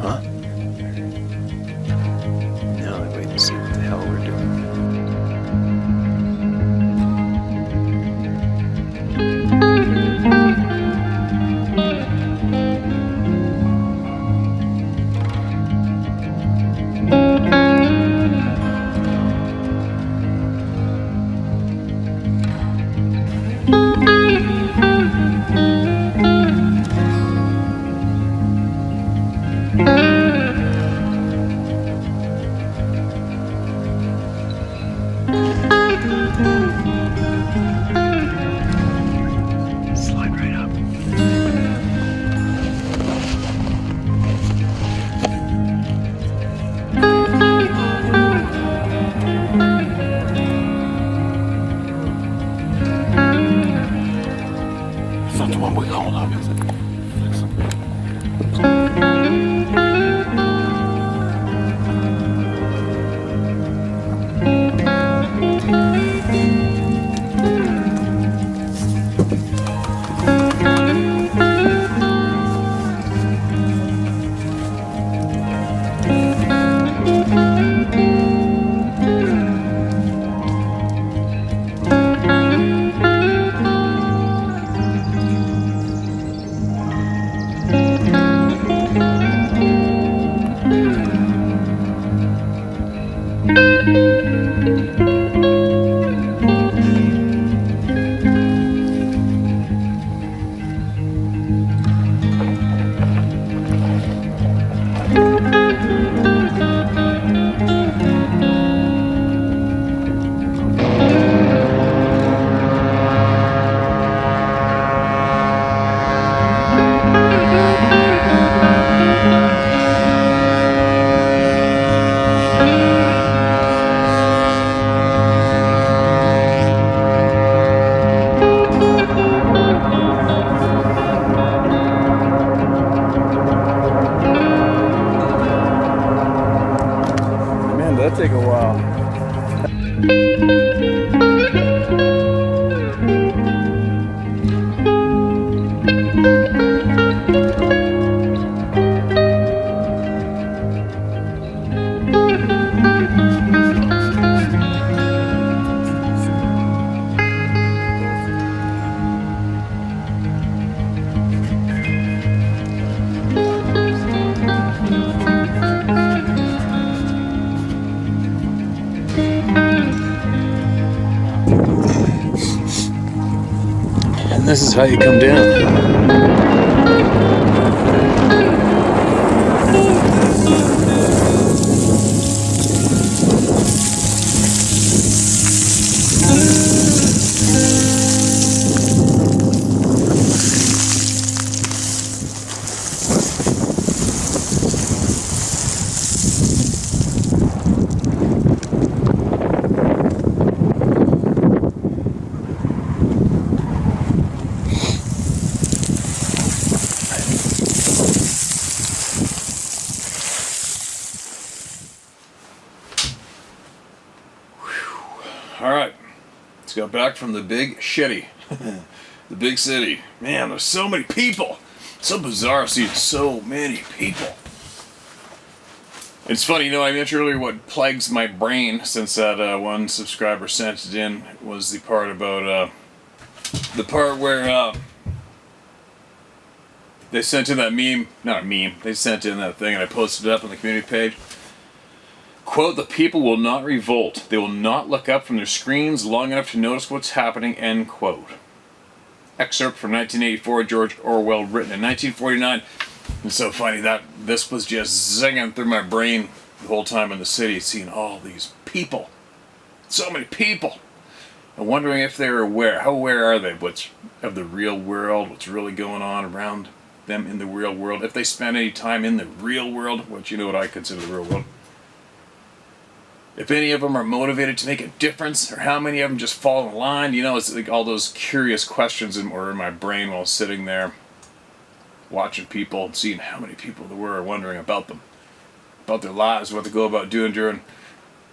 Huh? Now I wait to see what the hell we're doing. Slide right up. It's not the one we called up, is it? Man, that'd take a while. And this is how you come down. Alright, let's go back from the big shitty. The big city. Man, there's so many people. So bizarre seeing so many people. It's funny, I mentioned earlier what plagues my brain since that one subscriber sent it in was the part about, the part where, they sent in that meme, not a meme, they sent in that thing and I posted it up on the community page. Quote, the people will not revolt. They will not look up from their screens long enough to notice what's happening, end quote. Excerpt from 1984, George Orwell, written in 1949. It's so funny that this was just zinging through my brain the whole time in the city, seeing all these people. So many people. I'm wondering if they're aware. How aware are they of the real world, what's really going on around them in the real world? If they spend any time in the real world, which you know what I consider the real world. If any of them are motivated to make a difference, or how many of them just fall in line, it's like all those curious questions were in my brain while sitting there watching people and seeing how many people there were and wondering about them. about their lives, what they go about doing during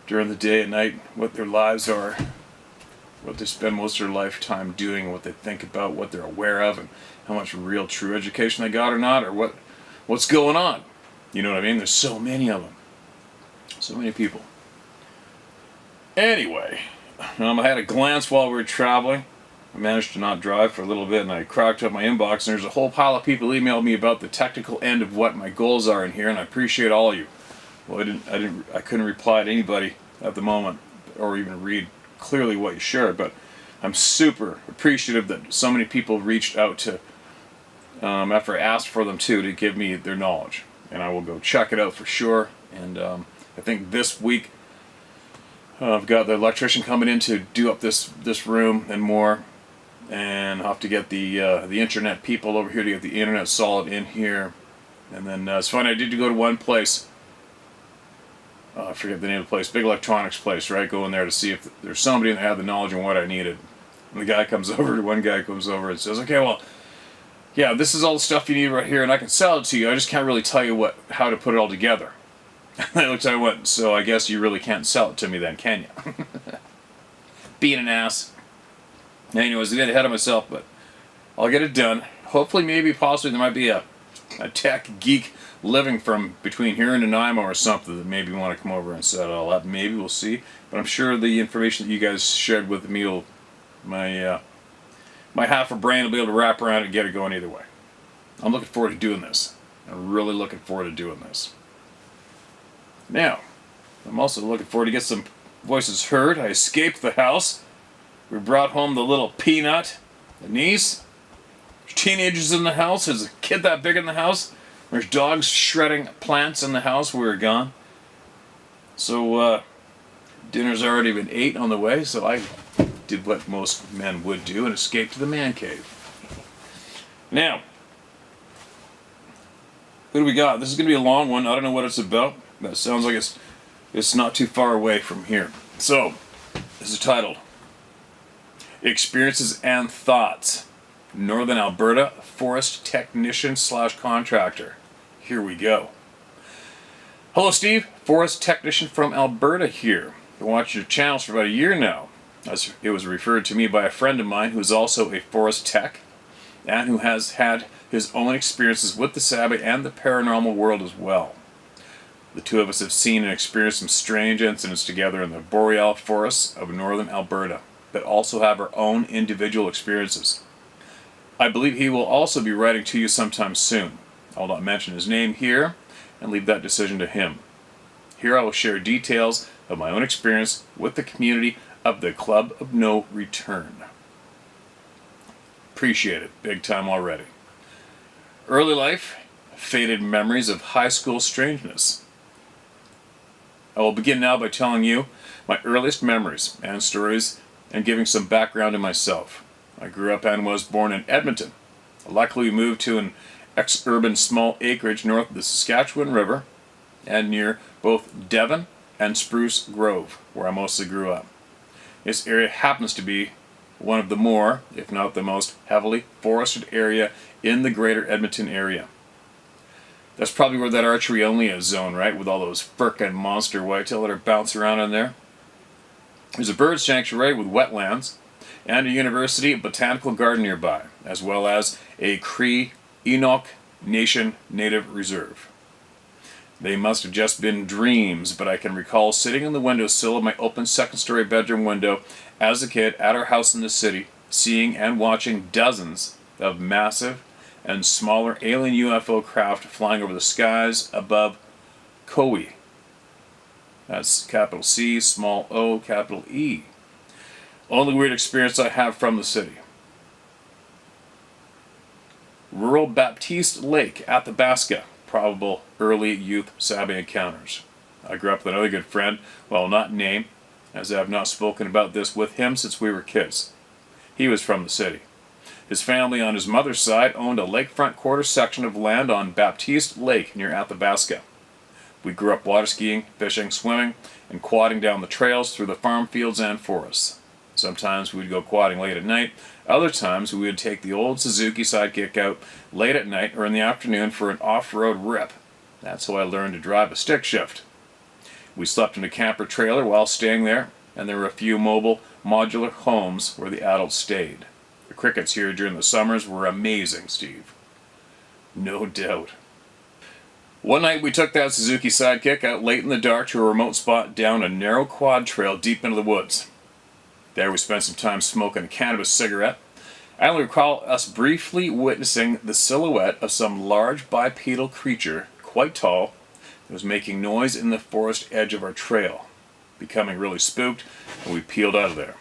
the day and night, what their lives are, what they spend most of their lifetime doing, what they think about, what they're aware of, and how much real true education they got or not, or what's going on. You know what I mean? There's so many of them. So many people. Anyway, I had a glance while we were traveling. I managed to not drive for a little bit, and I cracked up my inbox, and there's a whole pile of people emailed me about the technical end of what my goals are in here, and I appreciate all of you. Well, I couldn't reply to anybody at the moment, or even read clearly what you shared, but I'm super appreciative that so many people reached out to, after I asked for them to give me their knowledge, and I will go check it out for sure. And I think this week I've got the electrician coming in to do up this room and more. And I'll have to get the internet people over here to get the internet solid in here. And then it's funny, I did go to one place. I forget the name of the place. Big electronics place, right? Go in there to see if there's somebody that had the knowledge on what I needed. And one guy comes over and says, okay, well, yeah, this is all the stuff you need right here, and I can sell it to you. I just can't really tell you how to put it all together. Which I went, so I guess you really can't sell it to me then, can you? Being an ass. Anyways, I get ahead of myself, but I'll get it done. Hopefully, maybe, possibly, there might be a tech geek living from between here and Nanaimo or something that maybe want to come over and set it all up. Maybe, we'll see. But I'm sure the information that you guys shared with me will, my half a brain will be able to wrap around it and get it going either way. I'm looking forward to doing this. I'm really looking forward to doing this. Now, I'm also looking forward to get some voices heard. I escaped the house. We brought home the little peanut, the niece. There's teenagers in the house. There's a kid that big in the house. There's dogs shredding plants in the house. We were gone. So, dinner's already been ate on the way, so I did what most men would do and escaped to the man cave. Now, what do we got? This is going to be a long one. I don't know what it's about. That sounds like it's not too far away from here. So, this is titled Experiences and Thoughts. Northern Alberta Forest Technician / Contractor. Here we go. Hello, Steve. Forest Technician from Alberta here. Been watching your channels for about a year now. As it was referred to me by a friend of mine who is also a forest tech and who has had his own experiences with the Sabbath and the paranormal world as well. The two of us have seen and experienced some strange incidents together in the boreal forests of northern Alberta, but also have our own individual experiences. I believe he will also be writing to you sometime soon. I will not mention his name here and leave that decision to him. Here I will share details of my own experience with the community of the Club of No Return. Appreciate it, big time already. Early life, faded memories of high school strangeness. I will begin now by telling you my earliest memories and stories and giving some background on myself. I grew up and was born in Edmonton. Luckily, we moved to an ex-urban small acreage north of the Saskatchewan River and near both Devon and Spruce Grove, where I mostly grew up. This area happens to be one of the more, if not the most, heavily forested area in the greater Edmonton area. That's probably where that archery only is zone, right? With all those frickin' monster whitetail that are bouncing around in there. There's a bird sanctuary with wetlands and a university and botanical garden nearby, as well as a Cree Enoch Nation Native Reserve. They must have just been dreams, but I can recall sitting in the windowsill of my open second-story bedroom window as a kid at our house in the city, seeing and watching dozens of massive and smaller alien UFO craft flying over the skies above Kowi. That's capital C, small o, capital E. Only weird experience I have from the city. Rural Baptiste Lake, Athabasca. Probable early youth Sabbath encounters. I grew up with another good friend, well, not named, as I have not spoken about this with him since we were kids. He was from the city. His family on his mother's side owned a lakefront quarter section of land on Baptiste Lake near Athabasca. We grew up water skiing, fishing, swimming, and quadding down the trails through the farm fields and forests. Sometimes we would go quadding late at night. Other times we would take the old Suzuki Sidekick out late at night or in the afternoon for an off-road rip. That's how I learned to drive a stick shift. We slept in a camper trailer while staying there, and there were a few mobile, modular homes where the adults stayed. The crickets here during the summers were amazing, Steve. No doubt. One night we took that Suzuki Sidekick out late in the dark to a remote spot down a narrow quad trail deep into the woods. There we spent some time smoking a cannabis cigarette. I only recall us briefly witnessing the silhouette of some large bipedal creature, quite tall, that was making noise in the forest edge of our trail. Becoming really spooked, and we peeled out of there.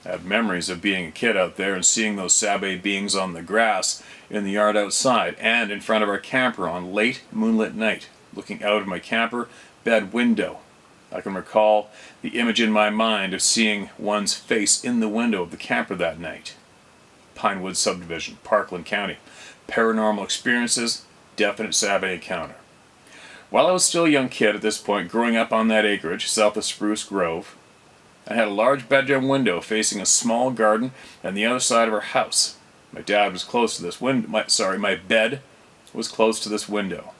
I have memories of being a kid out there and seeing those Sabe beings on the grass in the yard outside and in front of our camper on late moonlit night, looking out of my camper bed window. I can recall the image in my mind of seeing one's face in the window of the camper that night. Pinewood Subdivision, Parkland County. Paranormal experiences, definite Sabe encounter. While I was still a young kid at this point, growing up on that acreage south of Spruce Grove, I had a large bedroom window facing a small garden on the other side of our house. My dad was close to this window. My bed was close to this window.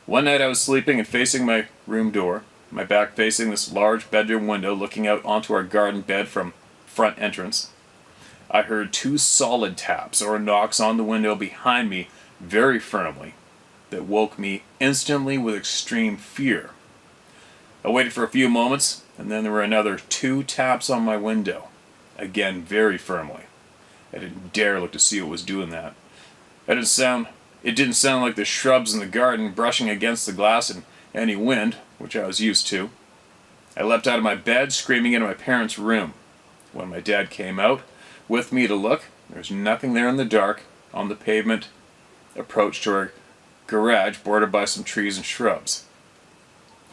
One night I was sleeping and facing my room door, my back facing this large bedroom window looking out onto our garden bed from front entrance. I heard 2 solid taps or knocks on the window behind me very firmly that woke me instantly with extreme fear. I waited for a few moments, and then there were another 2 taps on my window, again very firmly. I didn't dare look to see what was doing that. It didn't sound like the shrubs in the garden brushing against the glass in any wind, which I was used to. I leapt out of my bed, screaming into my parents' room. When my dad came out with me to look, there was nothing there in the dark on the pavement approach to our garage bordered by some trees and shrubs.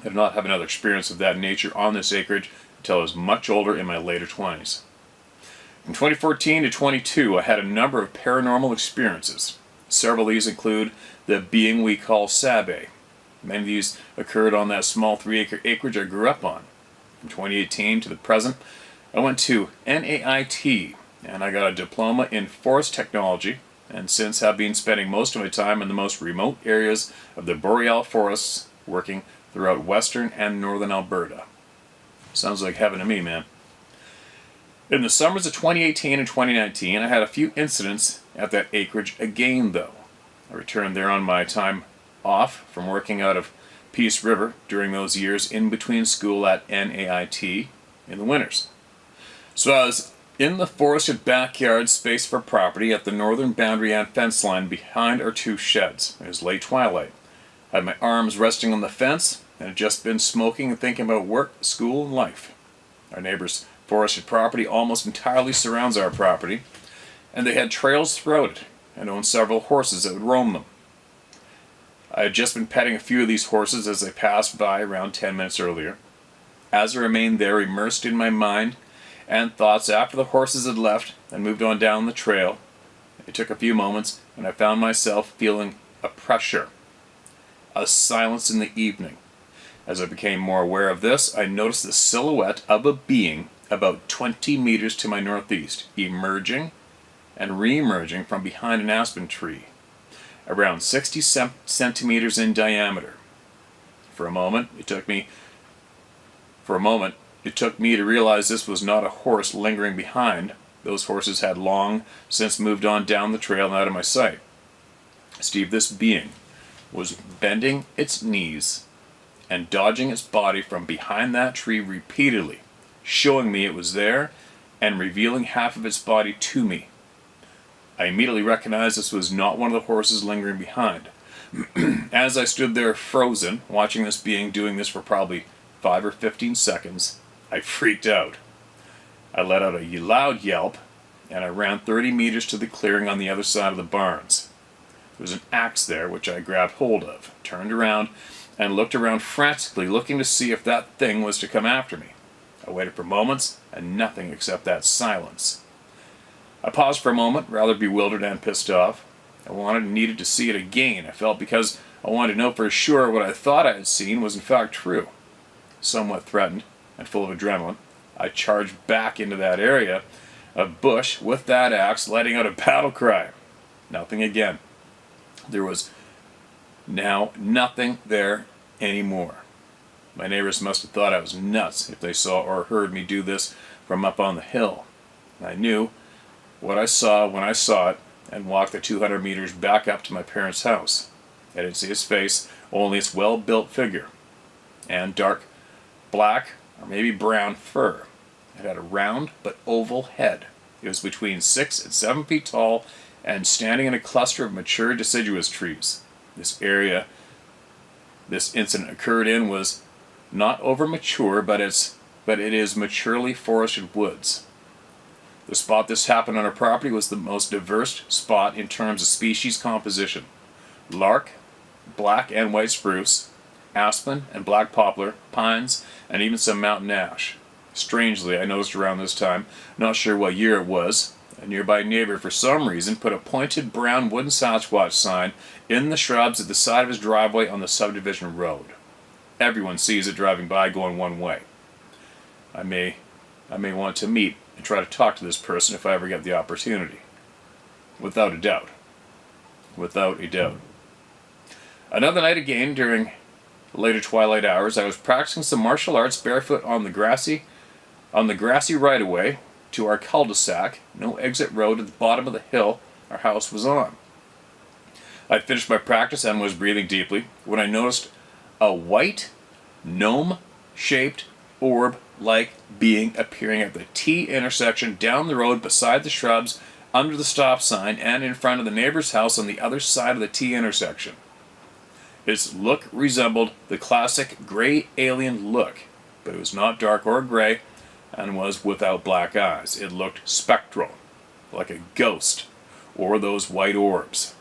I did not have another experience of that nature on this acreage until I was much older in my later 20s. From 2014 to 22, I had a number of paranormal experiences. Several of these include the being we call Sabe. Many of these occurred on that small 3-acre acreage I grew up on. From 2018 to the present, I went to NAIT and I got a diploma in forest technology, and since have been spending most of my time in the most remote areas of the boreal forests, working throughout western and northern Alberta. Sounds like heaven to me, man. In the summers of 2018 and 2019, I had a few incidents at that acreage again, though. I returned there on my time off from working out of Peace River during those years in between school at NAIT in the winters. So I was in the forested backyard space for property at the northern boundary and fence line behind our 2 sheds. It was late twilight. I had my arms resting on the fence and had just been smoking and thinking about work, school, and life. Our neighbor's forested property almost entirely surrounds our property, and they had trails throughout it and owned several horses that would roam them. I had just been petting a few of these horses as they passed by around 10 minutes earlier. As I remained there immersed in my mind and thoughts after the horses had left and moved on down the trail, it took a few moments and I found myself feeling a pressure, a silence in the evening. As I became more aware of this, I noticed the silhouette of a being about 20 meters to my northeast, emerging and re-emerging from behind an aspen tree, around 60 centimeters in diameter. For a moment, it took me to realize this was not a horse lingering behind. Those horses had long since moved on down the trail and out of my sight. Steve, this being was bending its knees and dodging its body from behind that tree repeatedly, showing me it was there and revealing half of its body to me. I immediately recognized this was not one of the horses lingering behind. As I stood there frozen, watching this being doing this for probably 5 or 15 seconds, I freaked out. I let out a loud yelp, and I ran 30 meters to the clearing on the other side of the barns. There was an axe there, which I grabbed hold of, turned around, and looked around frantically, looking to see if that thing was to come after me. I waited for moments, and nothing except that silence. I paused for a moment, rather bewildered and pissed off. I wanted and needed to see it again, I felt, because I wanted to know for sure what I thought I had seen was in fact true. Somewhat threatened and full of adrenaline, I charged back into that area of bush with that axe, letting out a battle cry. Nothing again. There was Now nothing there anymore. My neighbors must have thought I was nuts if they saw or heard me do this from up on the hill. I knew what I saw when I saw it and walked the 200 meters back up to my parents' house. I didn't see his face, only its well-built figure and dark black or maybe brown fur. It had a round but oval head. It was between 6 and 7 feet tall and standing in a cluster of mature deciduous trees. This area this incident occurred in was not over mature, but it is maturely forested woods. The spot this happened on our property was the most diverse spot in terms of species composition. Lark, black and white spruce, aspen and black poplar, pines, and even some mountain ash. Strangely, I noticed around this time, not sure what year it was, a nearby neighbor for some reason put a pointed brown wooden Sasquatch sign in the shrubs at the side of his driveway on the subdivision road. Everyone sees it driving by going one way. I may want to meet and try to talk to this person if I ever get the opportunity. Without a doubt. Without a doubt. Another night again, during the later twilight hours, I was practicing some martial arts barefoot on the grassy right-of-way to our cul-de-sac, no exit road at the bottom of the hill our house was on. I finished my practice and was breathing deeply when I noticed a white, gnome-shaped orb-like being appearing at the T intersection down the road beside the shrubs, under the stop sign, and in front of the neighbor's house on the other side of the T intersection. Its look resembled the classic gray alien look, but it was not dark or gray and was without black eyes. It looked spectral, like a ghost, or those white orbs.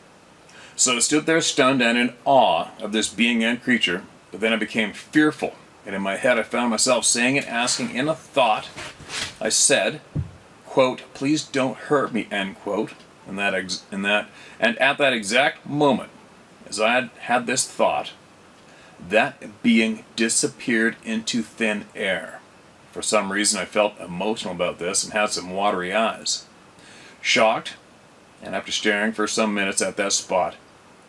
So I stood there stunned and in awe of this being and creature, but then I became fearful, and in my head I found myself saying and asking in a thought. I said, quote, "Please don't hurt me," end quote. And at that exact moment, as I had this thought, that being disappeared into thin air. For some reason I felt emotional about this and had some watery eyes. Shocked, and after staring for some minutes at that spot,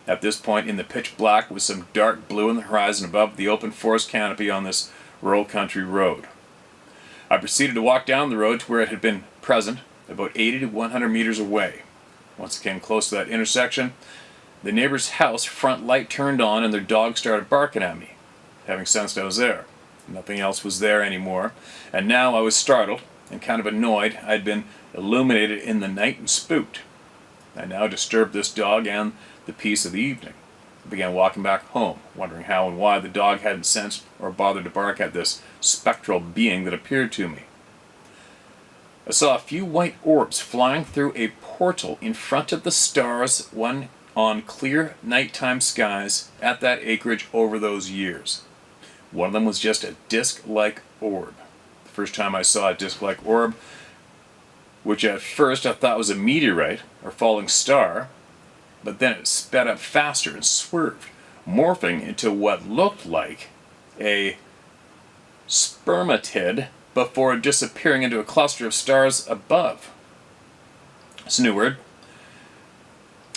at this point in the pitch black with some dark blue in the horizon above the open forest canopy on this rural country road, I proceeded to walk down the road to where it had been present, about 80 to 100 meters away. Once I came close to that intersection, the neighbor's house front light turned on and their dog started barking at me, having sensed I was there. Nothing else was there anymore, and now I was startled and kind of annoyed. I had been illuminated in the night and spooked. I now disturbed this dog and the peace of the evening. I began walking back home, wondering how and why the dog hadn't sensed or bothered to bark at this spectral being that appeared to me. I saw a few white orbs flying through a portal in front of the stars, one on clear nighttime skies at that acreage over those years. One of them was just a disc-like orb. The first time I saw a disc-like orb, which at first I thought was a meteorite or falling star, but then it sped up faster and swerved, morphing into what looked like a spermatid before disappearing into a cluster of stars above. It's a new word.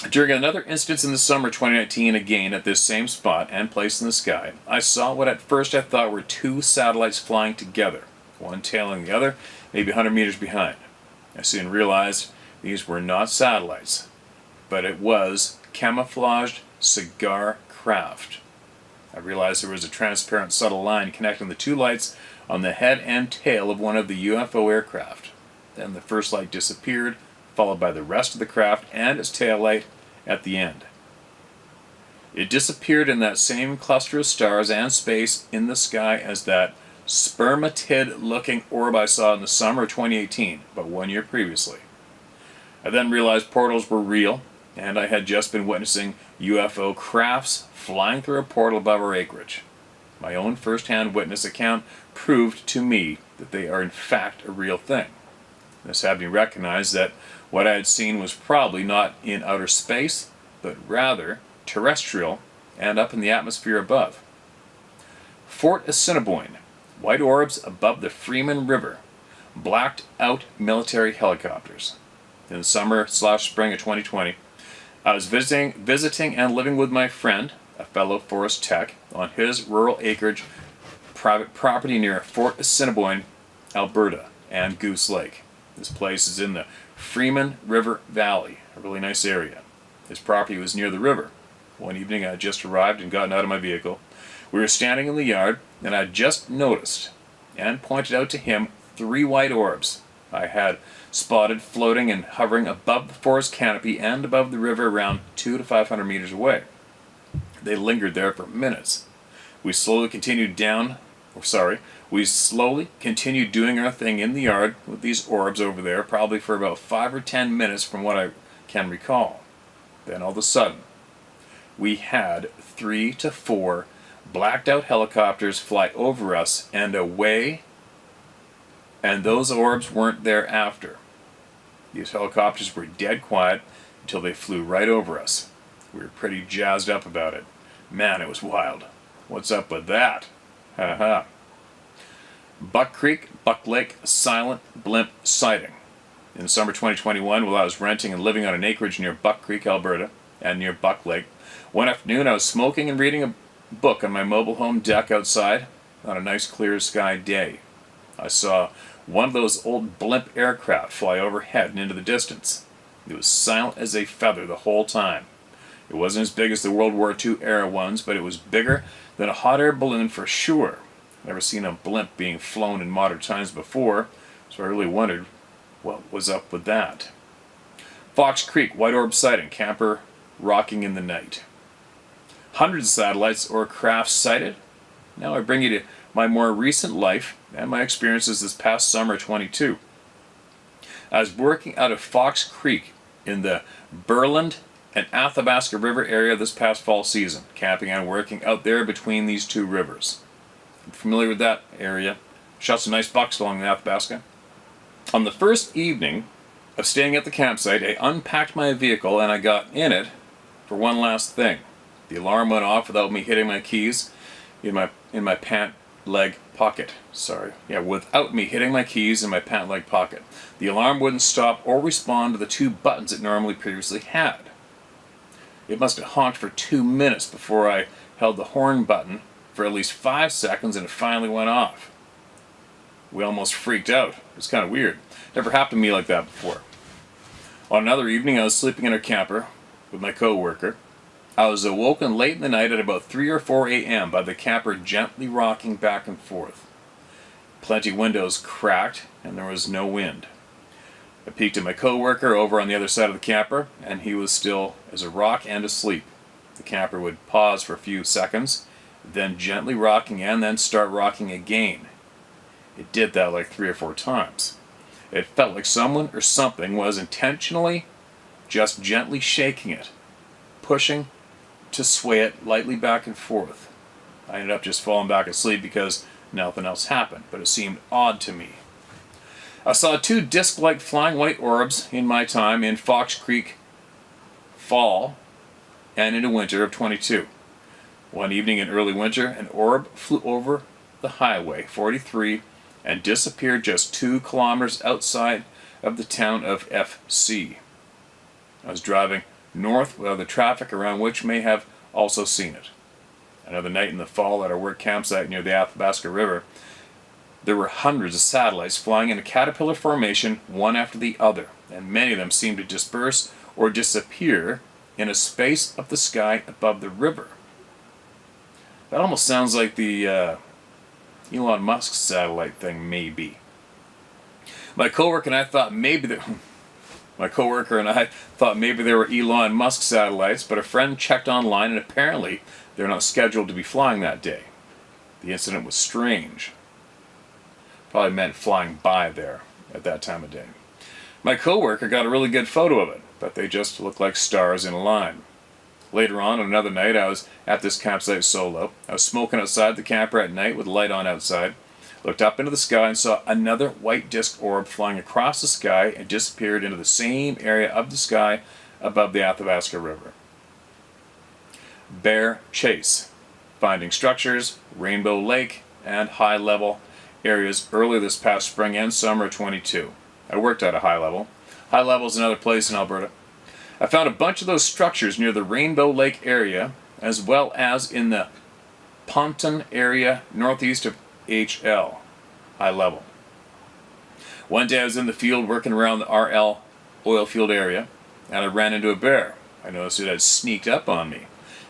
During another instance in the summer 2019, again at this same spot and place in the sky, I saw what at first I thought were two satellites flying together, one tailing the other, maybe 100 meters behind. I soon realized these were not satellites, but it was camouflaged cigar craft. I realized there was a transparent subtle line connecting the two lights on the head and tail of one of the UFO aircraft. Then the first light disappeared, followed by the rest of the craft and its tail light at the end. It disappeared in that same cluster of stars and space in the sky as that spermatid-looking orb I saw in the summer of 2018, about 1 year previously. I then realized portals were real, and I had just been witnessing UFO crafts flying through a portal above our acreage. My own first-hand witness account proved to me that they are in fact a real thing. This had me recognize that what I had seen was probably not in outer space, but rather terrestrial and up in the atmosphere above. Fort Assiniboine, white orbs above the Freeman River, blacked out military helicopters. In the summer/spring of 2020, I was visiting and living with my friend, a fellow forest tech, on his rural acreage private property near Fort Assiniboine, Alberta, and Goose Lake. This place is in the Freeman River Valley, a really nice area. His property was near the river. One evening I had just arrived and gotten out of my vehicle. We were standing in the yard, and I had just noticed and pointed out to him 3 white orbs I had spotted floating and hovering above the forest canopy and above the river around 200 to 500 meters away. They lingered there for minutes. We slowly continued doing our thing in the yard with these orbs over there, probably for about 5 or 10 minutes from what I can recall. Then all of a sudden, we had 3 to 4 blacked out helicopters fly over us and away, and those orbs weren't there after. These helicopters were dead quiet until they flew right over us. We were pretty jazzed up about it. Man, it was wild. What's up with that? Haha. Buck Creek, Buck Lake, silent blimp sighting. In summer 2021, while I was renting and living on an acreage near Buck Creek, Alberta, and near Buck Lake, one afternoon I was smoking and reading a book on my mobile home deck outside on a nice clear sky day. I saw one of those old blimp aircraft fly overhead and into the distance. It was silent as a feather the whole time. It wasn't as big as the World War II era ones, but it was bigger than a hot air balloon for sure. Never seen a blimp being flown in modern times before, so I really wondered what was up with that. Fox Creek, white orb sighting, camper rocking in the night. Hundreds of satellites or crafts sighted. Now I bring you to my more recent life and my experiences this past summer 22. I was working out of Fox Creek in the Burland and Athabasca River area this past fall season, camping and working out there between these 2 rivers. I'm familiar with that area. Shot some nice bucks along the Athabasca. On the first evening of staying at the campsite, I unpacked my vehicle and I got in it for one last thing. The alarm went off without me hitting my keys in my pant leg pocket. Without me hitting my keys in my pant leg pocket. The alarm wouldn't stop or respond to the 2 buttons it normally previously had. It must have honked for 2 minutes before I held the horn button for at least 5 seconds and it finally went off. We almost freaked out. It was kind of weird. Never happened to me like that before. On another evening, I was sleeping in a camper with my co-worker. I was awoken late in the night at about 3 or 4 a.m. by the camper gently rocking back and forth. Plenty windows cracked and there was no wind. I peeked at my co-worker over on the other side of the camper, and he was still as a rock and asleep. The camper would pause for a few seconds, then gently rocking and then start rocking again. It did that like 3 or 4 times. It felt like someone or something was intentionally just gently shaking it, pushing to sway it lightly back and forth. I ended up just falling back asleep because nothing else happened, but it seemed odd to me. I saw 2 disc-like flying white orbs in my time in Fox Creek fall and into winter of 22. One evening in early winter, an orb flew over the highway 43 and disappeared just 2 kilometers outside of the town of FC. I was driving north with other traffic around which may have also seen it. Another night in the fall at our work campsite near the Athabasca River, there were hundreds of satellites flying in a caterpillar formation, one after the other, and many of them seemed to disperse or disappear in a space of the sky above the river. That almost sounds like the Elon Musk satellite thing, maybe. My coworker and I thought maybe there were Elon Musk satellites, but a friend checked online and apparently they're not scheduled to be flying that day. The incident was strange. Probably meant flying by there at that time of day. My coworker got a really good photo of it, but they just looked like stars in a line. Later on another night, I was at this campsite solo. I was smoking outside the camper at night with the light on outside. Looked up into the sky and saw another white disc orb flying across the sky and disappeared into the same area of the sky above the Athabasca River. Bear Chase. Finding structures, Rainbow Lake, and high level areas early this past spring and summer of 22. I worked at a high level. High level is another place in Alberta. I found a bunch of those structures near the Rainbow Lake area as well as in the Ponton area northeast of HL, high level. One day I was in the field working around the RL oil field area, and I ran into a bear. I noticed it had sneaked up on me,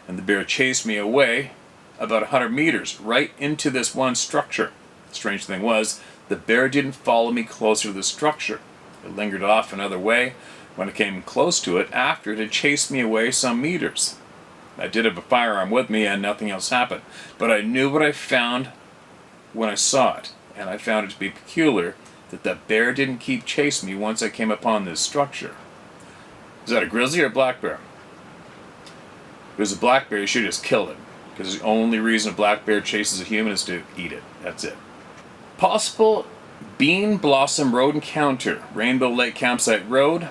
and the bear chased me away about 100 meters right into this one structure. The strange thing was, the bear didn't follow me closer to the structure. It lingered off another way when I came close to it after it had chased me away some meters. I did have a firearm with me and nothing else happened, but I knew what I found when I saw it, and I found it to be peculiar that the bear didn't keep chasing me once I came upon this structure. Is that a grizzly or a black bear? If it was a black bear, you should just kill it, because the only reason a black bear chases a human is to eat it. That's it. Possible Bean Blossom Road encounter, Rainbow Lake Campsite Road.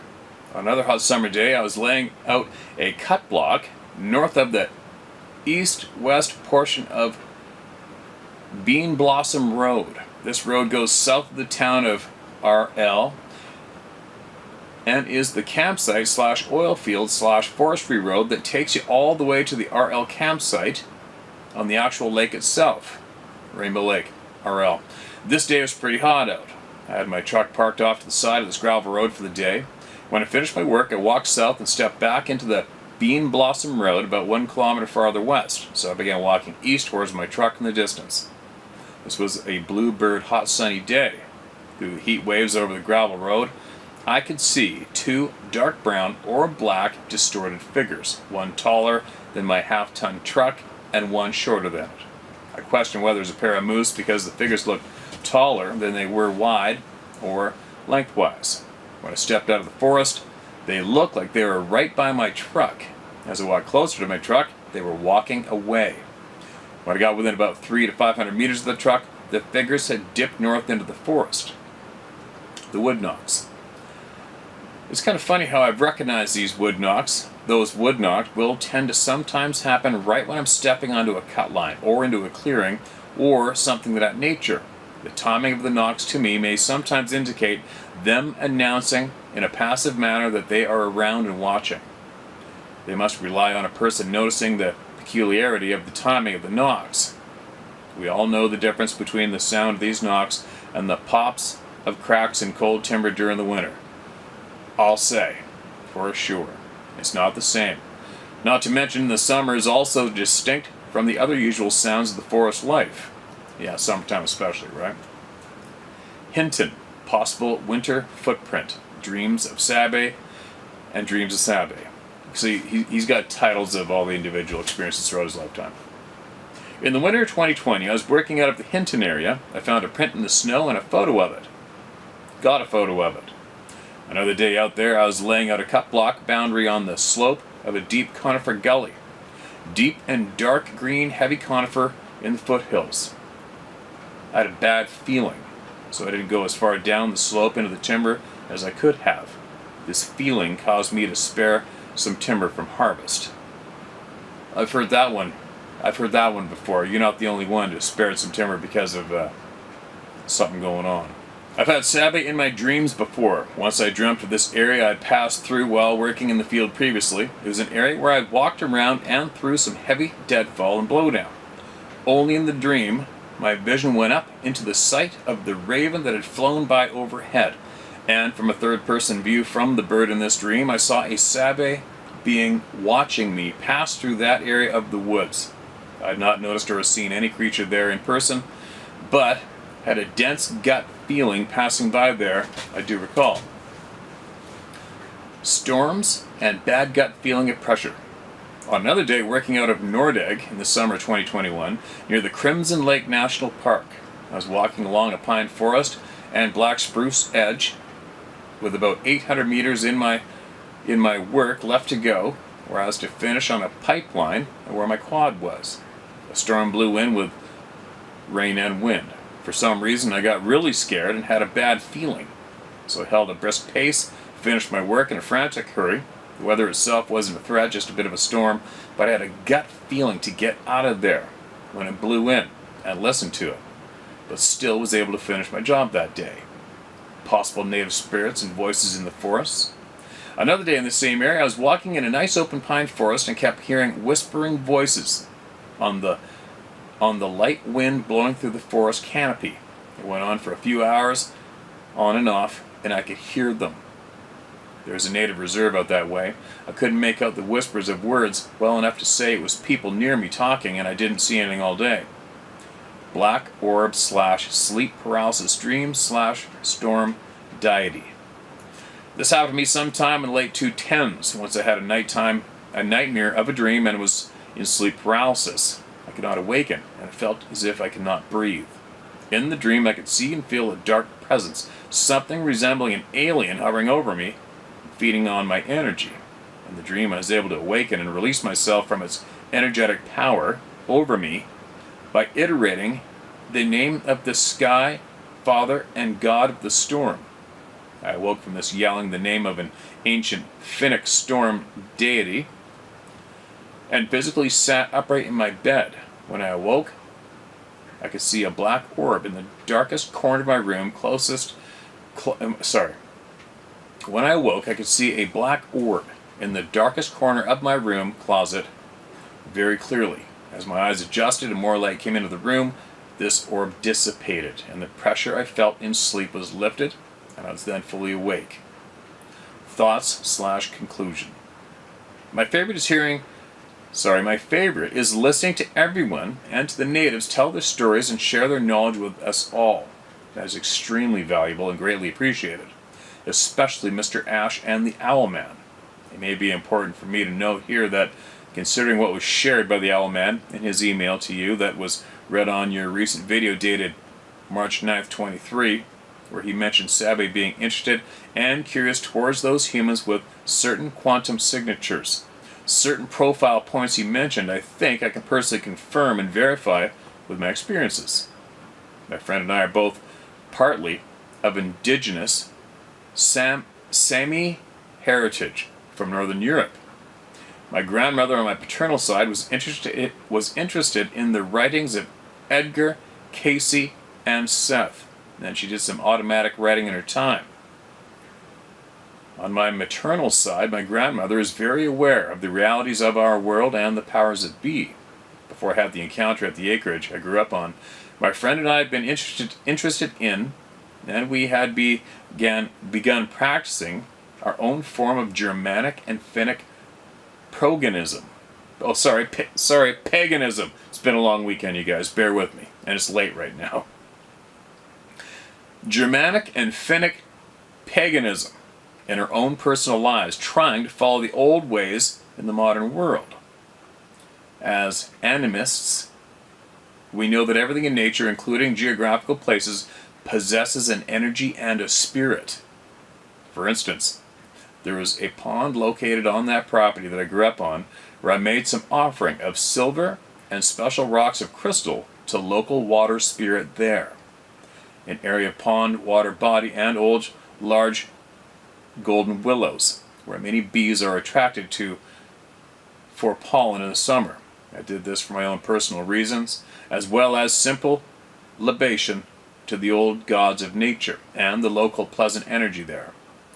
On another hot summer day, I was laying out a cut block north of the east-west portion of Bean Blossom Road. This road goes south of the town of RL and is the campsite slash oil field slash forestry road that takes you all the way to the RL campsite on the actual lake itself, Rainbow Lake, RL. This day was pretty hot out. I had my truck parked off to the side of this gravel road for the day. When I finished my work, I walked south and stepped back into the Bean Blossom Road about 1 kilometer farther west, so I began walking east towards my truck in the distance. This was a bluebird hot sunny day. Through the heat waves over the gravel road, I could see 2 dark brown or black distorted figures, one taller than my half-ton truck and one shorter than it. I questioned whether it was a pair of moose because the figures looked taller than they were wide or lengthwise. When I stepped out of the forest, they looked like they were right by my truck. As I walked closer to my truck, they were walking away. When I got within about 300 to 500 meters of the truck, the figures had dipped north into the forest. The wood knocks. It's kind of funny how I've recognized these wood knocks. Those wood knocks will tend to sometimes happen right when I'm stepping onto a cut line or into a clearing or something of that nature. The timing of the knocks to me may sometimes indicate them announcing in a passive manner that they are around and watching. They must rely on a person noticing the peculiarity of the timing of the knocks. We all know the difference between the sound of these knocks and the pops of cracks in cold timber during the winter. I'll say, for sure, it's not the same. Not to mention the summer is also distinct from the other usual sounds of the forest life. Yeah, summertime especially, right? Hinton, possible winter footprint, dreams of Sabe and dreams of Sabe. See, he's got titles of all the individual experiences throughout his lifetime. In the winter of 2020, I was working out of the Hinton area. I found a print in the snow and a photo of it. Got a photo of it. Another day out there, I was laying out a cut block boundary on the slope of a deep conifer gully. Deep and dark green heavy conifer in the foothills. I had a bad feeling, so I didn't go as far down the slope into the timber as I could have. This feeling caused me to spare some timber from harvest. I've heard that one before. You're not the only one to spare some timber because of something going on. I've had Sabe in my dreams before. Once I dreamt of this area I'd passed through while working in the field previously. It was an area where I'd walked around and through some heavy deadfall and blowdown. Only in the dream, my vision went up into the sight of the raven that had flown by overhead. And from a third-person view from the bird in this dream, I saw a Sabe being watching me pass through that area of the woods. I had not noticed or seen any creature there in person, but had a dense gut feeling passing by there, I do recall. Storms and bad gut feeling of pressure. On another day, working out of Nordegg in the summer of 2021, near the Crimson Lake National Park, I was walking along a pine forest and black spruce edge with about 800 meters in my work left to go, where I was to finish on a pipeline and where my quad was. A storm blew in with rain and wind. For some reason, I got really scared and had a bad feeling. So I held a brisk pace, finished my work in a frantic hurry. The weather itself wasn't a threat, just a bit of a storm, but I had a gut feeling to get out of there when it blew in and listened to it, but still was able to finish my job that day. Possible native spirits and voices in the forests. Another day in the same area, I was walking in a nice open pine forest and kept hearing whispering voices on the light wind blowing through the forest canopy. It went on for a few hours, on and off, and I could hear them. There's a native reserve out that way. I couldn't make out the whispers of words well enough to say it was people near me talking, and I didn't see anything all day. Black orb / sleep paralysis dream / storm deity. This happened to me sometime in the late 2010s, once I had a nightmare of a dream and was in sleep paralysis. I could not awaken, and it felt as if I could not breathe. In the dream, I could see and feel a dark presence, something resembling an alien hovering over me, feeding on my energy. In the dream, I was able to awaken and release myself from its energetic power over me by iterating the name of the sky, Father, and God of the storm. I awoke from this yelling the name of an ancient Finnic storm deity and physically sat upright in my bed. When I awoke, I could see a black orb in the darkest corner of my room When I awoke, I could see a black orb in the darkest corner of my room closet very clearly. As my eyes adjusted and more light came into the room, this orb dissipated, and the pressure I felt in sleep was lifted, and I was then fully awake. Thoughts / conclusion. My favorite is listening to everyone and to the natives tell their stories and share their knowledge with us all. That is extremely valuable and greatly appreciated, especially Mr. Ash and the Owl Man. It may be important for me to note here that, considering what was shared by the Owl Man in his email to you that was read on your recent video dated March 9th, 23, where he mentioned Sabe being interested and curious towards those humans with certain quantum signatures. Certain profile points he mentioned, I think I can personally confirm and verify with my experiences. My friend and I are both partly of indigenous Sami heritage from Northern Europe. My grandmother on my paternal side was interested in the writings of Edgar, Casey, and Seth. Then she did some automatic writing in her time. On my maternal side, my grandmother is very aware of the realities of our world and the powers that be. Before I had the encounter at the acreage I grew up on, my friend and I had been interested in, and we had begun practicing our own form of Germanic and Finnic paganism. Paganism. It's been a long weekend, you guys. Bear with me. And it's late right now. Germanic and Finnic paganism in our own personal lives, trying to follow the old ways in the modern world. As animists, we know that everything in nature, including geographical places, possesses an energy and a spirit. For instance, there was a pond located on that property that I grew up on where I made some offering of silver and special rocks of crystal to local water spirit there. An area of pond, water body, and old large golden willows where many bees are attracted to for pollen in the summer. I did this for my own personal reasons, as well as simple libation to the old gods of nature and the local pleasant energy there.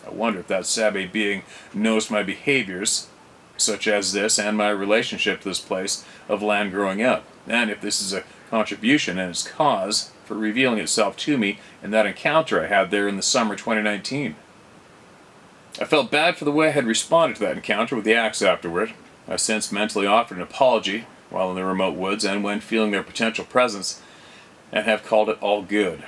I wonder if that Sabe being noticed my behaviors, such as this, and my relationship to this place of land growing up, and if this is a contribution and its cause for revealing itself to me in that encounter I had there in the summer 2019. I felt bad for the way I had responded to that encounter with the axe afterward. I since mentally offered an apology while in the remote woods and when feeling their potential presence, and have called it all good.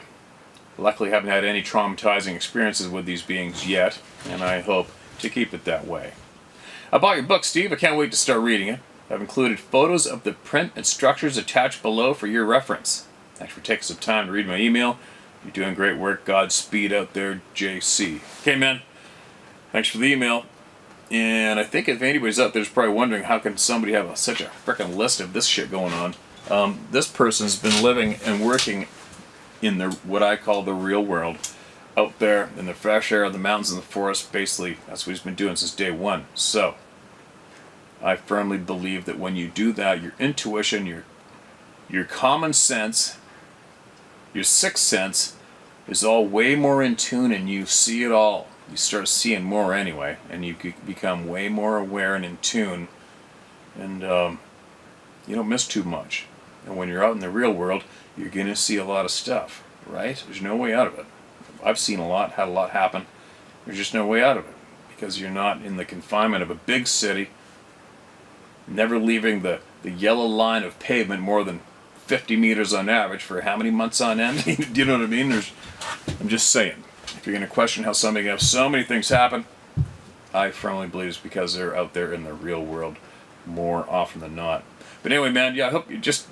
Luckily, I haven't had any traumatizing experiences with these beings yet, and I hope to keep it that way. I bought your book, Steve. I can't wait to start reading it. I've included photos of the print and structures attached below for your reference. Thanks for taking some time to read my email. You're doing great work. Godspeed out there, JC. Okay, man. Thanks for the email. And I think if anybody's out there is probably wondering how can somebody have such a frickin' list of this shit going on. This person's been living and working in what I call the real world, out there in the fresh air of the mountains and the forest. Basically, that's what he's been doing since day one. So, I firmly believe that when you do that, your intuition, your common sense, your sixth sense is all way more in tune, and you see it all. you start seeing more anyway, and you become way more aware and in tune, and you don't miss too much. And when you're out in the real world, you're going to see a lot of stuff, right? There's no way out of it. I've seen a lot, had a lot happen. There's just no way out of it, because you're not in the confinement of a big city, never leaving the yellow line of pavement more than 50 meters on average for how many months on end? Do you know what I mean? I'm just saying. If you're going to question how somebody can have so many things happen, I firmly believe it's because they're out there in the real world more often than not. But anyway, man, yeah, I hope you just,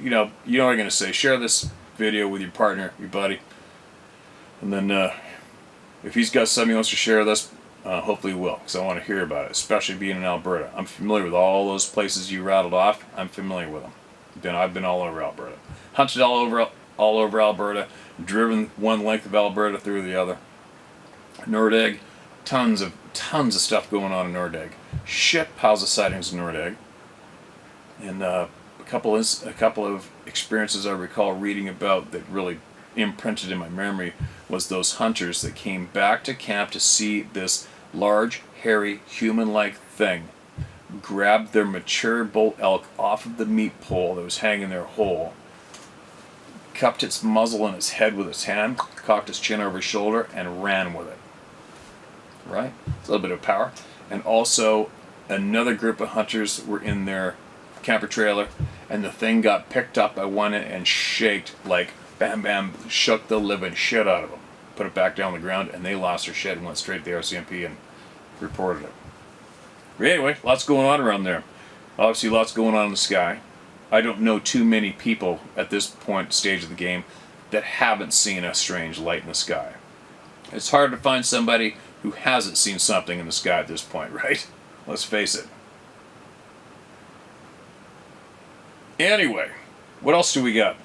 you know what I'm going to say. Share this video with your partner, your buddy. And then if he's got something he wants to share with us, hopefully he will, because I want to hear about it, especially being in Alberta. I'm familiar with all those places you rattled off. I'm familiar with them. I've been all over Alberta. Hunted all over Alberta. Driven one length of Alberta through the other. Nordegg, tons of stuff going on in Nordegg. Shit piles of sightings in Nordegg. And a couple of experiences I recall reading about that really imprinted in my memory was those hunters that came back to camp to see this large, hairy, human-like thing grab their mature bull elk off of the meat pole that was hanging there whole, cupped its muzzle in its head with its hand, cocked its chin over his shoulder, and ran with it. Right? It's a little bit of power. And also, another group of hunters were in their camper trailer, and the thing got picked up by one and shaked, like bam bam, shook the living shit out of them. Put it back down on the ground, and they lost their shit and went straight to the RCMP and reported it. But anyway, lots going on around there. Obviously, lots going on in the sky. I don't know too many people at this stage of the game that haven't seen a strange light in the sky. It's hard to find somebody who hasn't seen something in the sky at this point, right? Let's face it. Anyway, what else do we got?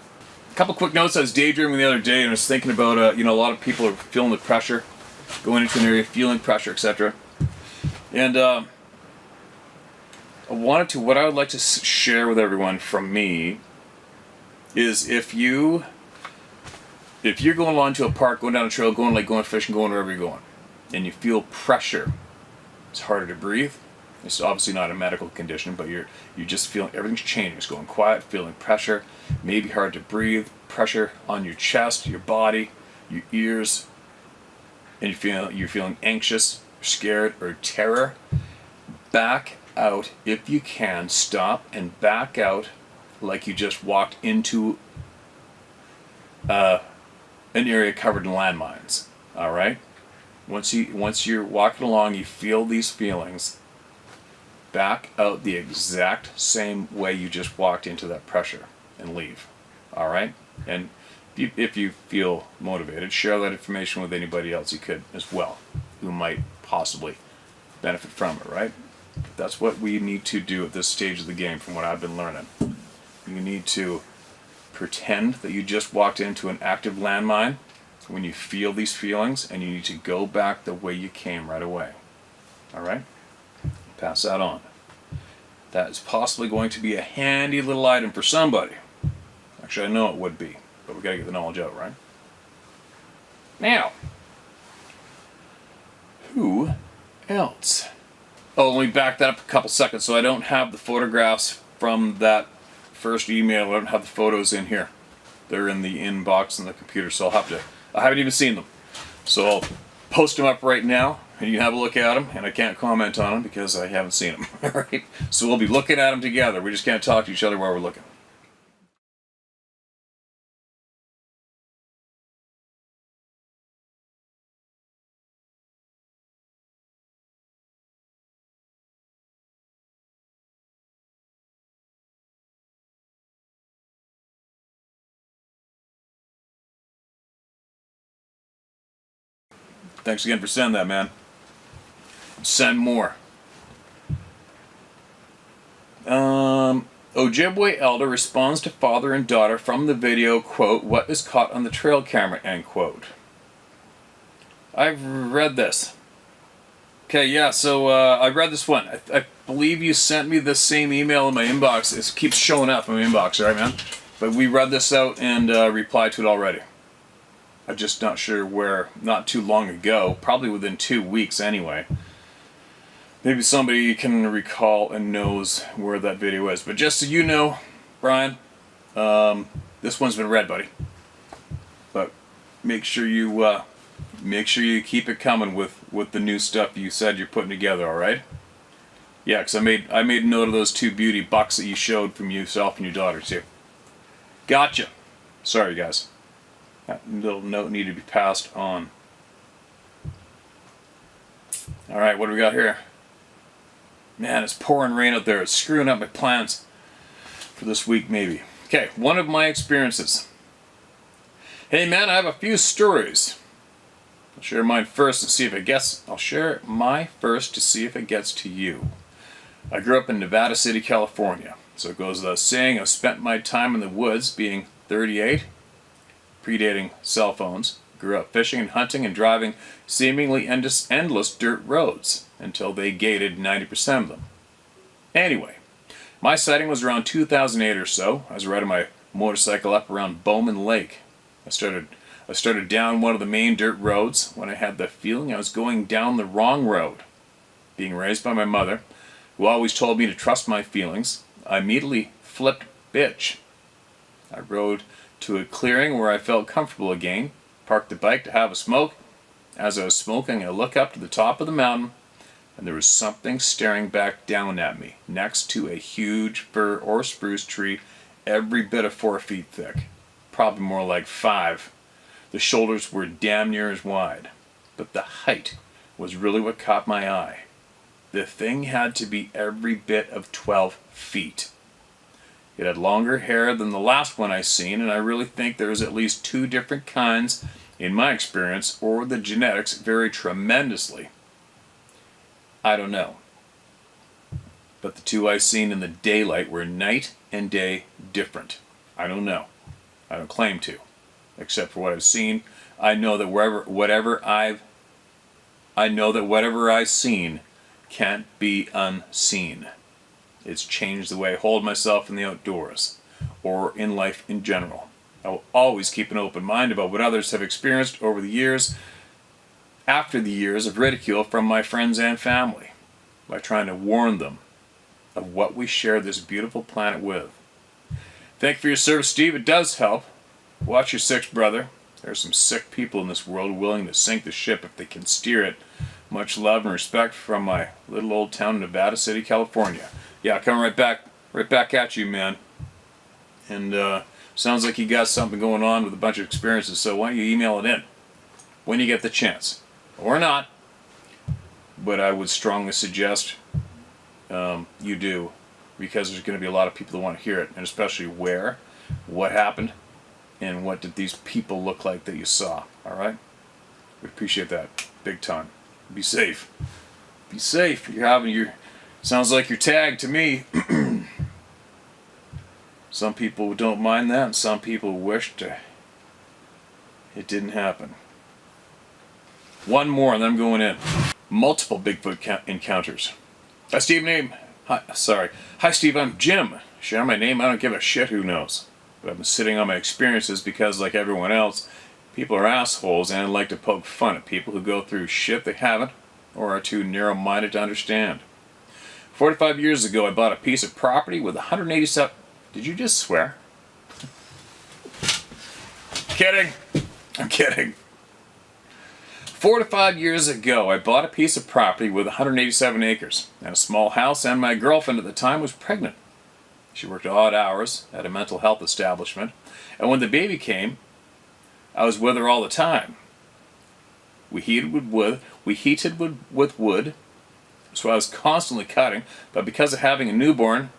A couple quick notes. I was daydreaming the other day and I was thinking about, a lot of people are feeling the pressure, going into an area, feeling pressure, etc. And what I would like to share with everyone from me is if you're going along to a park, going down a trail, going fishing, going wherever you're going, and you feel pressure, it's harder to breathe. It's obviously not a medical condition, but you're just feeling everything's changing. It's going quiet, feeling pressure, maybe hard to breathe, pressure on your chest, your body, your ears, and you're feeling anxious, scared, or terror. Back out if you can. Stop and back out like you just walked into an area covered in landmines. All right. Once you're walking along, you feel these feelings. Back out the exact same way you just walked into that pressure and leave. All right. And if you feel motivated, share that information with anybody else you could as well, who might possibly benefit from it. Right. That's what we need to do at this stage of the game, from what I've been learning. You need to pretend that you just walked into an active landmine when you feel these feelings, and you need to go back the way you came right away. All right? Pass that on. That is possibly going to be a handy little item for somebody. Actually, I know it would be, but we got to get the knowledge out, right? Now, who else? Oh, let me back that up a couple seconds. So I don't have the photographs from that first email. I don't have the photos in here. They're in the inbox on the computer, so I haven't even seen them. So I'll post them up right now, and you can have a look at them, and I can't comment on them because I haven't seen them. All right? So we'll be looking at them together. We just can't talk to each other while we're looking. Thanks again for sending that, man. Send more. Ojibwe elder responds to father and daughter from the video, quote, "What is caught on the trail camera," end quote. I've read this. Okay, yeah, so I read this one. I believe you sent me this same email in my inbox. It keeps showing up in my inbox, right, man? But we read this out and replied to it already. I'm just not sure where, not too long ago, probably within 2 weeks anyway. Maybe somebody can recall and knows where that video is. But just so you know, Brian, this one's been read, buddy. But make sure you keep it coming with the new stuff you said you're putting together, all right? Yeah, because I made note of those 2 beauty bucks that you showed from yourself and your daughter too. Gotcha. Sorry, guys. That little note needed to be passed on. All right, what do we got here? Man, it's pouring rain out there. It's screwing up my plans for this week, maybe. Okay, one of my experiences. Hey, man, I have a few stories. I'll share mine first and see if it gets. I'll share my first to see if it gets to you. I grew up in Nevada City, California. So it goes without saying, I've spent my time in the woods, being 38, predating cell phones. Grew up fishing and hunting and driving seemingly endless dirt roads until they gated 90% of them. Anyway, my sighting was around 2008 or so. I was riding my motorcycle up around Bowman Lake. I started down one of the main dirt roads when I had the feeling I was going down the wrong road. Being raised by my mother, who always told me to trust my feelings, I immediately flipped bitch. I rode to a clearing where I felt comfortable again, parked the bike to have a smoke. As I was smoking, I looked up to the top of the mountain, and there was something staring back down at me, next to a huge fir or spruce tree, every bit of 4 feet thick, probably more like 5. The shoulders were damn near as wide, but the height was really what caught my eye. The thing had to be every bit of 12 feet. It had longer hair than the last one I seen, and I really think there was at least 2 different kinds, in my experience, or the genetics vary tremendously. I don't know. But the 2 I seen in the daylight were night and day different. I don't know. I don't claim to. Except for what I've seen, I know that whatever I've seen can't be unseen. It's changed the way I hold myself in the outdoors, or in life in general. I will always keep an open mind about what others have experienced over the years, after the years of ridicule from my friends and family, by trying to warn them of what we share this beautiful planet with. Thank you for your service, Steve. It does help. Watch your 6, brother. There are some sick people in this world willing to sink the ship if they can steer it. Much love and respect from my little old town in Nevada City, California. Yeah, coming right back at you, man. And sounds like you got something going on with a bunch of experiences, so why don't you email it in when you get the chance. Or not. But I would strongly suggest you do, because there's going to be a lot of people that want to hear it, and especially where, what happened, and what did these people look like that you saw. All right? We appreciate that big time. Be safe. Be safe. Sounds like you're tagged to me. Some people don't mind that, and some people wished it didn't happen. One more, and then I'm going in. Multiple Bigfoot encounters. Hi, Steve. Hi, Steve. I'm Jim. Share my name. I don't give a shit who knows. But I've been sitting on my experiences because, like everyone else, people are assholes, and I like to poke fun at people who go through shit they haven't or are too narrow-minded to understand. 45 years ago, I bought a piece of property with 187... Did you just swear? Kidding. I'm kidding. 4 to 5 years ago, I bought a piece of property with 187 acres and a small house, and my girlfriend at the time was pregnant. She worked odd hours at a mental health establishment, and when the baby came, I was with her all the time. We heated with wood, so I was constantly cutting, but because of having a newborn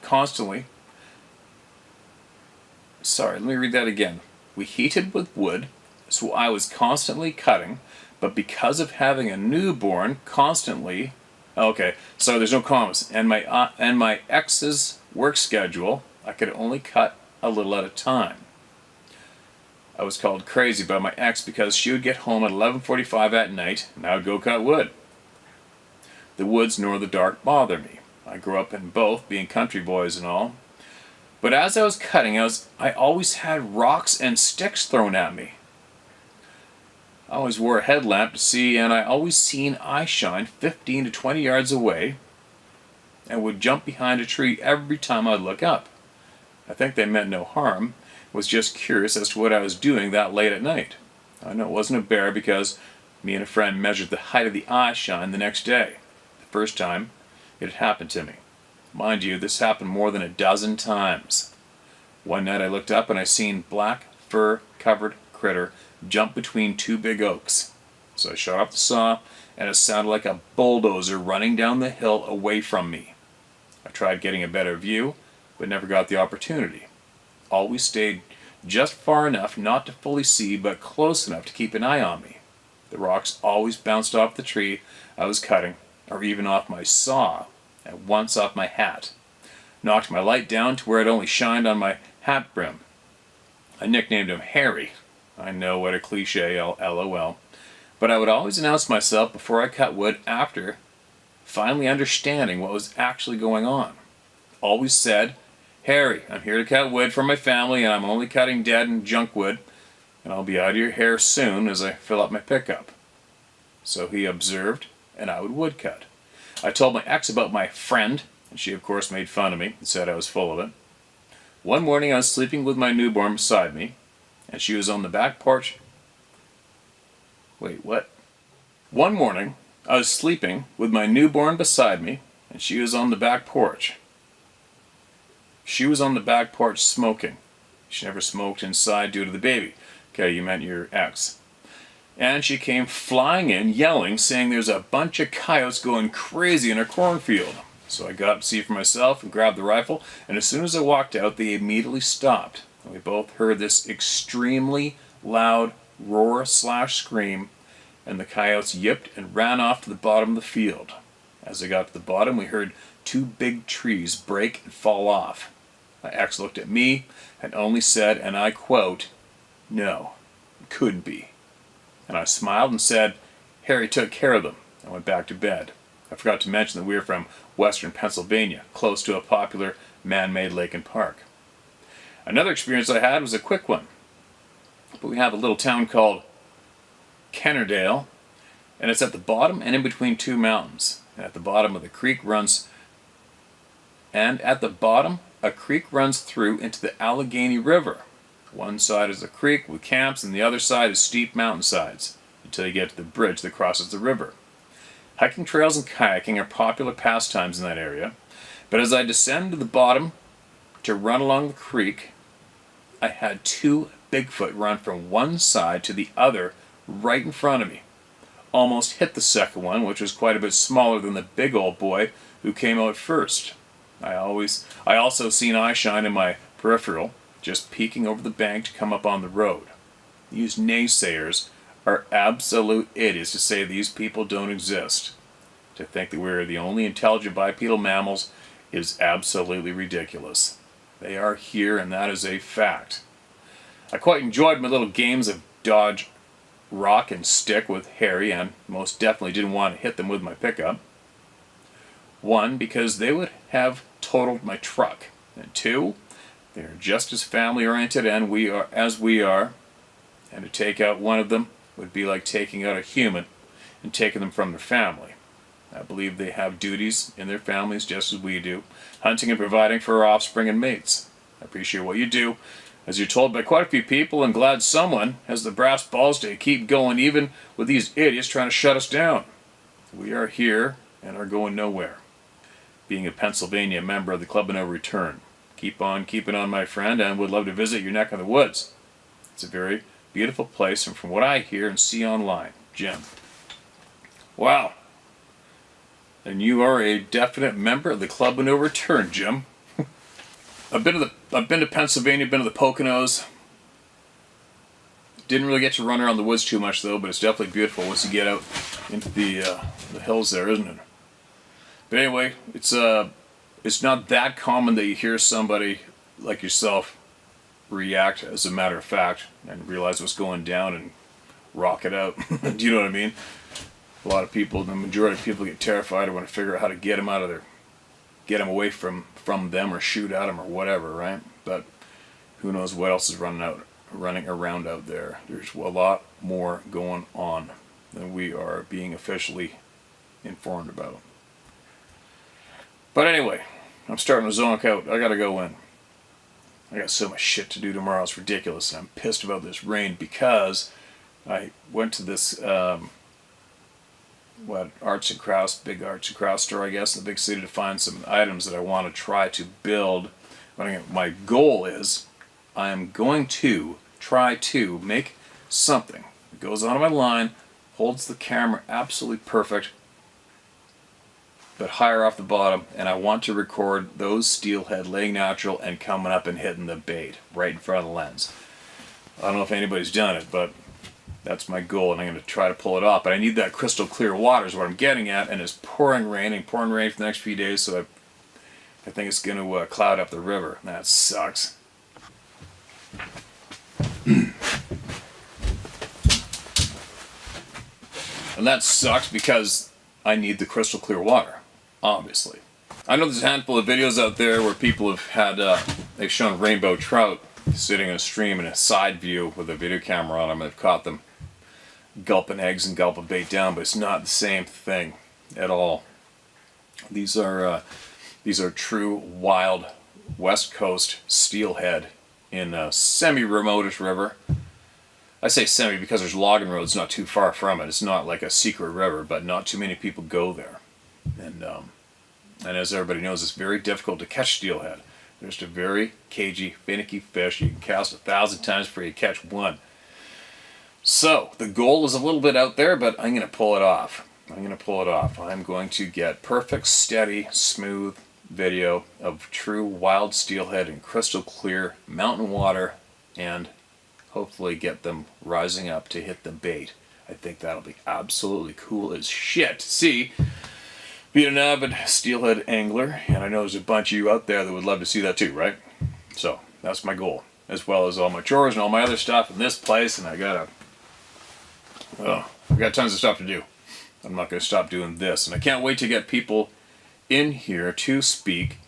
let me read that again. We heated with wood, so I was constantly cutting, but because of having a newborn constantly... Okay, so there's no commas. And my ex's work schedule, I could only cut a little at a time. I was called crazy by my ex because she would get home at 11:45 at night, and I would go cut wood. The woods nor the dark bother me. I grew up in both, being country boys and all. But as I was cutting, I always had rocks and sticks thrown at me. I always wore a headlamp to see, and I always seen eye shine 15 to 20 yards away and would jump behind a tree every time I'd look up. I think they meant no harm, was just curious as to what I was doing that late at night. I know it wasn't a bear because me and a friend measured the height of the eye shine the next day. The first time it had happened to me. Mind you, this happened more than a dozen times. One night I looked up and I seen black fur-covered critter jump between two big oaks. So I shut off the saw, and it sounded like a bulldozer running down the hill away from me. I tried getting a better view, but never got the opportunity. Always stayed just far enough not to fully see, but close enough to keep an eye on me. The rocks always bounced off the tree I was cutting, or even off my saw, and once off my hat. Knocked my light down to where it only shined on my hat brim. I nicknamed him Harry. I know, what a cliche, LOL. But I would always announce myself before I cut wood after finally understanding what was actually going on. Always said, Harry, I'm here to cut wood for my family, and I'm only cutting dead and junk wood, and I'll be out of your hair soon as I fill up my pickup. So he observed, and I would woodcut. I told my ex about my friend, and she of course made fun of me and said I was full of it. One morning I was sleeping with my newborn beside me, and she was on the back porch. Wait, what? One morning I was sleeping with my newborn beside me, and she was on the back porch. She was on the back porch smoking. She never smoked inside due to the baby. Okay, you meant your ex. And she came flying in, yelling, saying there's a bunch of coyotes going crazy in a cornfield. So I got up to see for myself and grabbed the rifle, and as soon as I walked out, they immediately stopped. And we both heard this extremely loud roar/scream, and the coyotes yipped and ran off to the bottom of the field. As they got to the bottom, we heard two big trees break and fall off. My ex looked at me and only said, and I quote, "No, it couldn't be." And I smiled and said, Harry took care of them, and went back to bed. I forgot to mention that we were from western Pennsylvania, close to a popular man-made lake and park. Another experience I had was a quick one. But we have a little town called Kennerdale, and it's at the bottom and in between two mountains. And at the bottom of the creek runs, a creek runs through into the Allegheny River. One side is a creek with camps, and the other side is steep mountainsides, until you get to the bridge that crosses the river. Hiking trails and kayaking are popular pastimes in that area, but as I descended to the bottom to run along the creek, I had two Bigfoot run from one side to the other right in front of me. Almost hit the second one, which was quite a bit smaller than the big old boy who came out first. I also seen eye shine in my peripheral, just peeking over the bank to come up on the road. These naysayers are absolute idiots to say these people don't exist. To think that we're the only intelligent bipedal mammals is absolutely ridiculous. They are here, and that is a fact. I quite enjoyed my little games of dodge, rock, and stick with Harry, and most definitely didn't want to hit them with my pickup. One, because they would have totaled my truck. And two, they're just as family-oriented as we are, and to take out one of them would be like taking out a human and taking them from their family. I believe they have duties in their families just as we do, hunting and providing for our offspring and mates. I appreciate what you do, as you're told by quite a few people, and glad someone has the brass balls to keep going even with these idiots trying to shut us down. We are here and are going nowhere. Being a Pennsylvania member of the Club of No Return. Keep on keeping on, my friend, and would love to visit your neck of the woods. It's a very beautiful place, and from what I hear and see online, Jim. Wow. And you are a definite member of the Club of No Return, Jim. I've been to Pennsylvania, been to the Poconos. Didn't really get to run around the woods too much though, but it's definitely beautiful once you get out into the hills there, isn't it? But anyway, it's not that common that you hear somebody like yourself react as a matter of fact and realize what's going down and rock it out. Do you know what I mean? A lot of people, the majority of people, get terrified or want to figure out how to get them out of there, get them away from them, or shoot at them or whatever, right? But who knows what else is running around out there. There's a lot more going on than we are being officially informed about. But anyway, I'm starting to zonk out. I gotta go in. I got so much shit to do tomorrow, it's ridiculous. And I'm pissed about this rain because I went to this big arts and crafts store, I guess, in the big city to find some items that I want to try to build. My goal is I am going to try to make something that goes on my line, holds the camera absolutely perfect, but higher off the bottom, and I want to record those steelhead laying natural and coming up and hitting the bait right in front of the lens. I don't know if anybody's done it, but that's my goal, and I'm going to try to pull it off. But I need that crystal clear water is what I'm getting at, and it's pouring rain for the next few days, so I think it's going to cloud up the river. That sucks. And that sucks because I need the crystal clear water, obviously. I know there's a handful of videos out there where people have had, they've shown rainbow trout sitting in a stream in a side view with a video camera on them, and they've caught them gulping eggs and gulping bait down, but it's not the same thing at all. These are true wild West Coast steelhead in a semi-remotish river. I say semi because there's logging roads not too far from it. It's not like a secret river, but not too many people go there. And as everybody knows, it's very difficult to catch steelhead. They're just a very cagey, finicky fish. You can cast 1,000 times before you catch one. So, the goal is a little bit out there, but I'm going to pull it off. I'm going to get perfect, steady, smooth video of true wild steelhead in crystal clear mountain water, and hopefully get them rising up to hit the bait. I think that'll be absolutely cool as shit to see. Being an avid steelhead angler, and I know there's a bunch of you out there that would love to see that too, right? So, that's my goal. As well as all my chores and all my other stuff in this place, and I got tons of stuff to do. I'm not going to stop doing this, and I can't wait to get people in here to speak,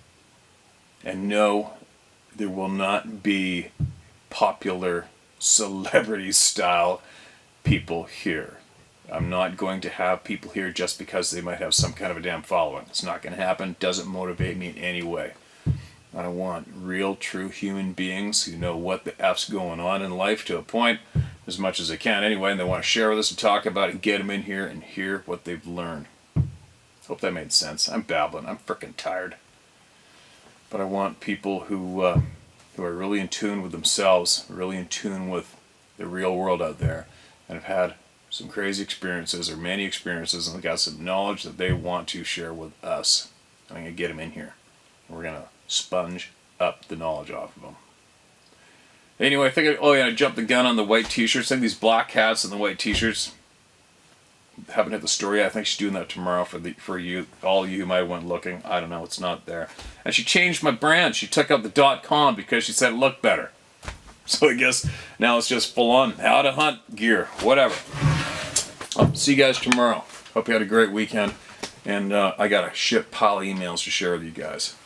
and no, there will not be popular celebrity style people here. I'm not going to have people here just because they might have some kind of a damn following. It's not going to happen. Doesn't motivate me in any way. I want real, true human beings who know what the F's going on in life to a point, as much as they can anyway, and they want to share with us and talk about it and get them in here and hear what they've learned. Hope that made sense. I'm babbling. I'm freaking tired. But I want people who are really in tune with themselves, really in tune with the real world out there, and have had some crazy experiences or many experiences, and they got some knowledge that they want to share with us. I'm going to get them in here. We're going to sponge up the knowledge off of them. Anyway, I jumped the gun on the white t-shirts. I think these black hats and the white t-shirts haven't hit the story yet. I think she's doing that tomorrow for you, all you who might have went looking. I don't know, it's not there. And she changed my brand. She took out the .com because she said it looked better. So I guess now it's just full on how to hunt gear, whatever. I'll see you guys tomorrow. Hope you had a great weekend. And I got a shit pile of emails to share with you guys.